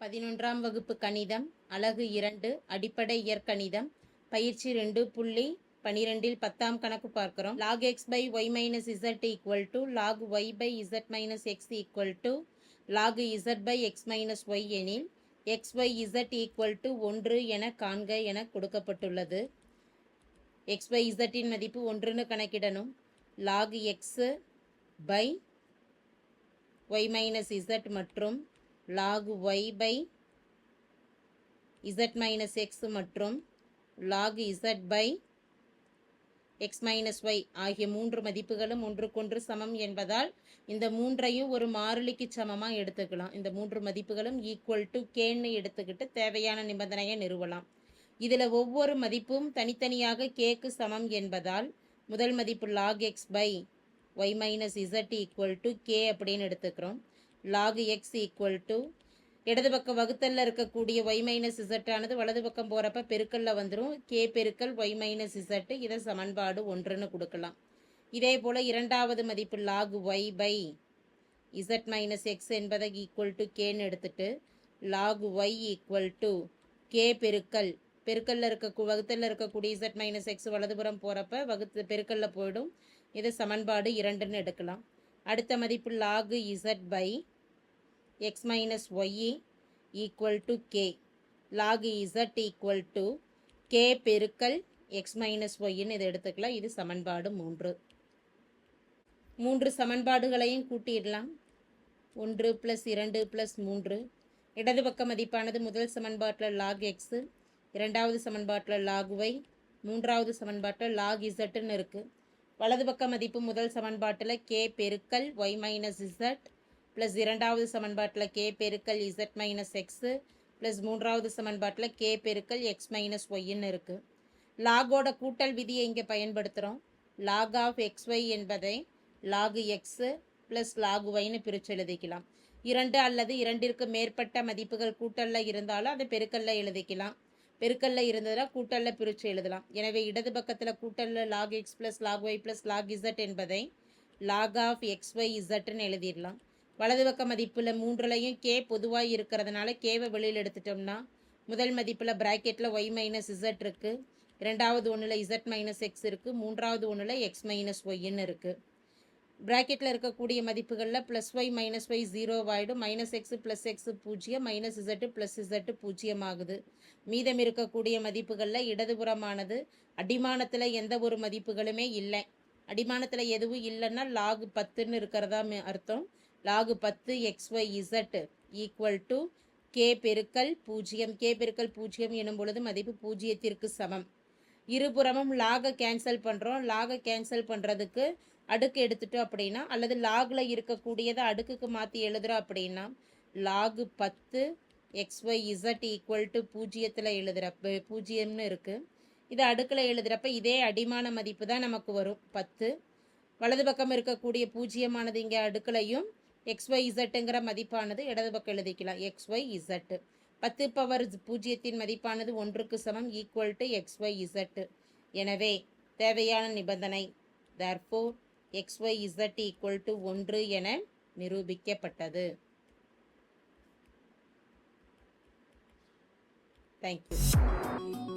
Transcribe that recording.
11ஆம் வகுப்பு கணிதம் அலகு 2 அடிப்படை இயற்கணிதம் பயிற்சி 2.12 10ஆம் கணக்கு பார்க்கிறோம். log x by y minus z equal to log y by z minus x equal to log z by x minus y எனில் x y z equal to 1 என காண்க என கொடுக்கப்பட்டுள்ளது. x y z இன் மதிப்பு 1ன்னு கணக்கிடணும். log x by y minus z மற்றும் log y by z minus x மற்றும் log z by x minus y ஆகிய மூன்று மதிப்புகளும் ஒன்றுக்கொன்று சமம் என்பதால் இந்த மூன்றையும் ஒரு மாறிலிக்கு சமமாக எடுத்துக்கலாம். இந்த மூன்று மதிப்புகளும் ஈக்குவல் டு கேன்னு எடுத்துக்கிட்டு தேவையான நிபந்தனையை நிறுவலாம். இதில் ஒவ்வொரு மதிப்பும் தனித்தனியாக கேக்கு சமம் என்பதால் முதல் மதிப்பு log x by y minus z equal to k அப்படின்னு எடுத்துக்கிறோம். log x equal to இடது பக்கம் வகுத்தல்ல இருக்கக்கூடிய y minus z ஆனது வலது பக்கம் போகிறப்ப பெருக்கல்ல வந்துடும். k பெருக்கல் y minus z இதை சமன்பாடு 1ன்னு கொடுக்கலாம். இதே போல் இரண்டாவது மதிப்பு log y by z minus x என்பதை ஈக்குவல் டு கேன்னு எடுத்துட்டு log y equal to k பெருக்கல் பெருக்கல்ல வகுத்தல்ல இருக்கக்கூடிய z minus x வலதுபுறம் போகிறப்ப பெருக்கல்ல போயிடும். இதை சமன்பாடு 2ன்னு எடுக்கலாம். அடுத்த மதிப்பு log z by x minus y equal to k. log z equal to k பெருக்கல் x minus yன்னு இதை எடுத்துக்கலாம். இது சமன்பாடு 3. மூன்று சமன்பாடுகளையும் கூட்டிடலாம். 1 + 2 + 3. இடது பக்க மதிப்பானது முதல் சமன்பாட்டில் log x, இரண்டாவது சமன்பாட்டில் log y, மூன்றாவது சமன்பாட்டில் log zன்னு இருக்குது. வலது பக்க மதிப்பு முதல் சமன்பாட்டில் k பெருக்கல் y minus z ப்ளஸ் இரண்டாவது சமன்பாட்டில் k பெருக்கல் z minus x ப்ளஸ் மூன்றாவது சமன்பாட்டில் k பெருக்கல் x minus yன்னு இருக்குது. லாகோட கூட்டல் விதியை இங்கே பயன்படுத்துகிறோம். log of xy என்பதை log x ப்ளஸ் log yன்னு பிரித்து எழுதிக்கலாம். 2 அல்லது 2ற்கு மேற்பட்ட மதிப்புகள் கூட்டல்ல இருந்தாலும் அதை பெருக்கல்ல எழுதிக்கலாம். பெருக்கல்ல இருந்ததுனா கூட்டல்ல பிரித்து எழுதலாம். எனவே இடது பக்கத்தில் கூட்டல்ல log x plus log y plus log z என்பதை log of xy zன்னு எழுதிடலாம். வலது பக்க மதிப்பில் மூன்றுலையும் k பொதுவாக இருக்கிறதுனால கேவை வெளியில் எடுத்துட்டோம்னா முதல் மதிப்பில் ப்ராக்கெட்டில் y மைனஸ் z இருக்குது, இரண்டாவது ஒன்றில் z மைனஸ் x இருக்குது, மூன்றாவது ஒன்றில் x மைனஸ் ஒய்ன்னு இருக்குது. ப்ராக்கெட்டில் இருக்கக்கூடிய மதிப்புகளில் ப்ளஸ் ஒய் மைனஸ் ஒய் 0 ஆகிடும். Minus x plus x 0, minus z plus z 0 ஆகுது. மீதம் இருக்கக்கூடிய மதிப்புகளில் இடதுபுறமானது அடிமானத்தில் எந்த ஒரு மதிப்புகளுமே இல்லை. அடிமானத்தில் எதுவும் இல்லைன்னா log 10ன்னு இருக்கிறதா அர்த்தம். log 10 xyz equal to k பெருக்கல் 0. k பெருக்கல் 0 எனும் பொழுது மதிப்பு 0ற்கு சமம். இருபுறமும் லாகை கேன்சல் பண்ணுறோம். லாகை கேன்சல் பண்ணுறதுக்கு அடுக்கு எடுத்துட்டோம் அப்படின்னா, அல்லது லாகில் இருக்கக்கூடியதை அடுக்குக்கு மாற்றி எழுதுகிறோம் அப்படின்னா log 10 xyz ஈக்குவல் டு 0த்தில் எழுதுகிறப்ப 0ன்னு இருக்குது. இதை அடுக்கில் எழுதுகிறப்ப இதே அடிமான மதிப்பு தான் நமக்கு வரும் 10. வலது பக்கம் இருக்கக்கூடிய 0ஆனது இங்கே அடுக்கலையும் xyzங்கிற மதிப்பானது இடது பக்கம் எழுதிக்கலாம். xyz 10 பவர் 0 மதிப்பானது 1க்கு சமம் ஈக்குவல் டு xyz. எனவே தேவையான நிபந்தனை therefore xyz ஈக்குவல் டு 1 என நிரூபிக்கப்பட்டது. தேங்க்யூ.